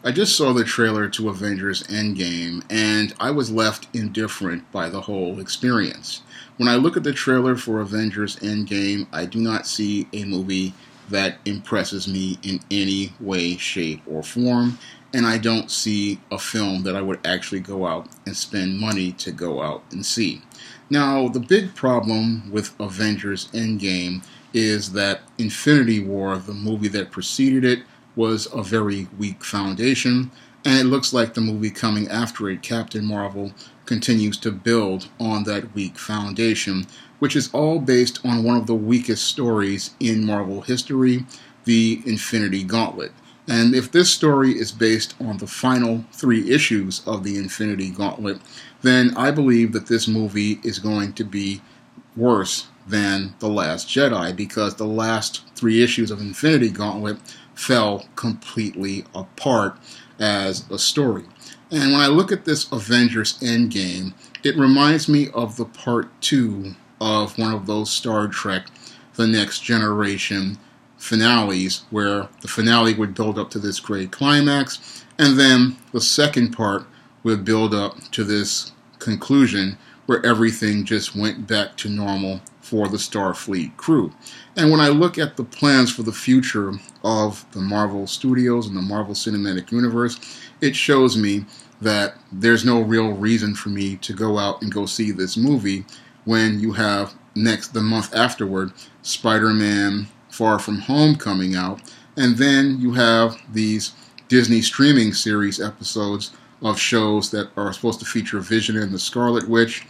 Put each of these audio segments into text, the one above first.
I just saw the trailer to Avengers Endgame, and I was left indifferent by the whole experience. When I look at the trailer for Avengers Endgame, I do not see a movie that impresses me in any way, shape, or form, and I don't see a film that I would actually go out and spend money to go out and see. Now, the big problem with Avengers Endgame is that Infinity War, the movie that preceded it, was a very weak foundation, and it looks like the movie coming after it, Captain Marvel, continues to build on that weak foundation, which is all based on one of the weakest stories in Marvel history, the Infinity Gauntlet. And if this story is based on the final 3 issues of the Infinity Gauntlet, then I believe that this movie is going to be worse than The Last Jedi, because the last 3 issues of Infinity Gauntlet fell completely apart as a story. And when I look at this Avengers Endgame, it reminds me of the part 2 of one of those Star Trek The Next Generation finales, where the finale would build up to this great climax, and then the second part would build up to this conclusion where everything just went back to normal for the Starfleet crew. And when I look at the plans for the future of the Marvel Studios and the Marvel Cinematic Universe, it shows me that there's no real reason for me to go out and go see this movie when you have the month afterward, Spider-Man Far From Home coming out, and then you have these Disney streaming series episodes of shows that are supposed to feature Vision and the Scarlet Witch,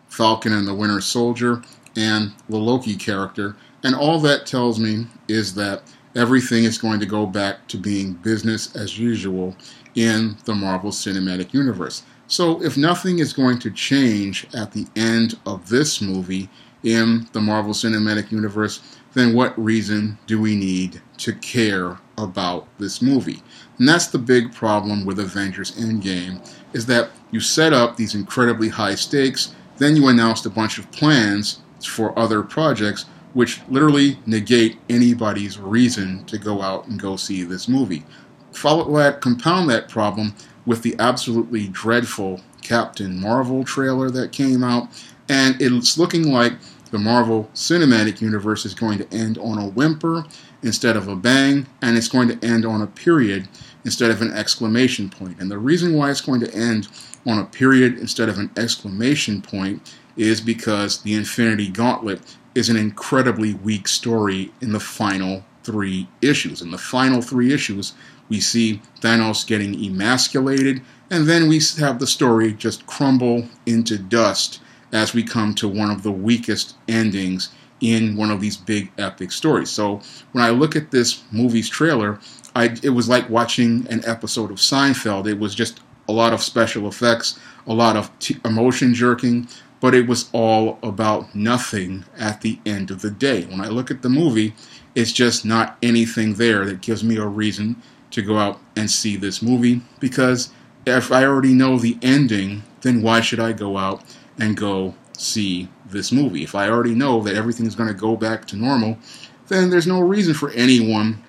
Falcon and the Winter Soldier, and the Loki character. And all that tells me is that everything is going to go back to being business as usual in the Marvel Cinematic Universe. So if nothing is going to change at the end of this movie in the Marvel Cinematic Universe, then what reason do we need to care about this movie? And that's the big problem with Avengers Endgame, is that you set up these incredibly high stakes, then you announced a bunch of plans for other projects which literally negate anybody's reason to go out and go see this movie. Compound that problem with the absolutely dreadful Captain Marvel trailer that came out, and it's looking like the Marvel Cinematic Universe is going to end on a whimper instead of a bang, and it's going to end on a period instead of an exclamation point. And the reason why it's going to end on a period instead of an exclamation point is because the Infinity Gauntlet is an incredibly weak story in the final 3 issues. In the final 3 issues, we see Thanos getting emasculated, and then we have the story just crumble into dust as we come to one of the weakest endings in one of these big epic stories. So when I look at this movie's trailer, it was like watching an episode of Seinfeld. It was just a lot of special effects, a lot of emotion jerking, but it was all about nothing at the end of the day. When I look at the movie, it's just not anything there that gives me a reason to go out and see this movie, because if I already know the ending, then why should I go out and go see this movie? If I already know that everything's going to go back to normal, then there's no reason for anyone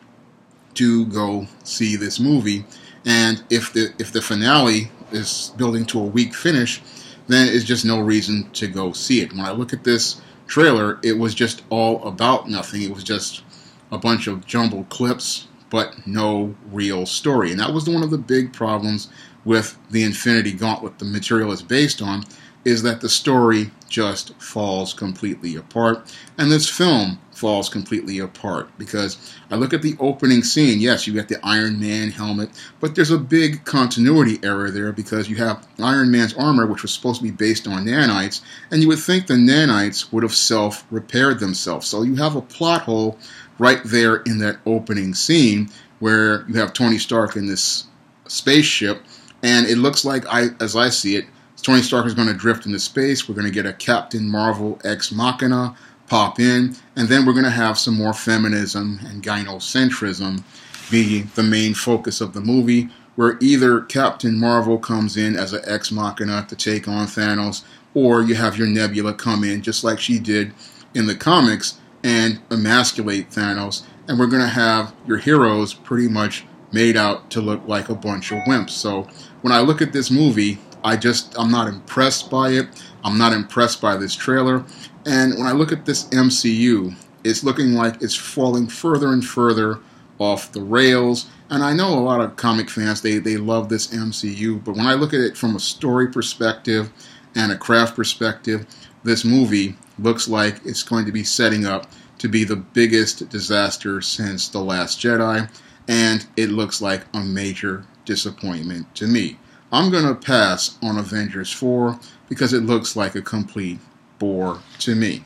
to go see this movie. And if the finale is building to a weak finish, then it's just no reason to go see it. When I look at this trailer, it was just all about nothing. It was just a bunch of jumbled clips, but no real story. And that was one of the big problems with the Infinity Gauntlet, the material it's based on, is that the story just falls completely apart. And this film falls completely apart, because I look at the opening scene. Yes, you get the Iron Man helmet, but there's a big continuity error there, because you have Iron Man's armor, which was supposed to be based on nanites, and you would think the nanites would have self-repaired themselves. So you have a plot hole right there in that opening scene, where you have Tony Stark in this spaceship, and it looks like, as I see it, Tony Stark is going to drift into space. We're going to get a Captain Marvel Ex Machina pop in, and then we're going to have some more feminism and gynocentrism be the main focus of the movie, where either Captain Marvel comes in as an Ex Machina to take on Thanos, or you have your Nebula come in, just like she did in the comics, and emasculate Thanos, and we're going to have your heroes pretty much made out to look like a bunch of wimps. So when I look at this movie, I'm not impressed by it. I'm not impressed by this trailer. And when I look at this MCU, it's looking like it's falling further and further off the rails. And I know a lot of comic fans, they love this MCU, but when I look at it from a story perspective and a craft perspective, this movie looks like it's going to be setting up to be the biggest disaster since The Last Jedi, and it looks like a major disappointment to me. I'm going to pass on Avengers 4 because it looks like a complete bore to me.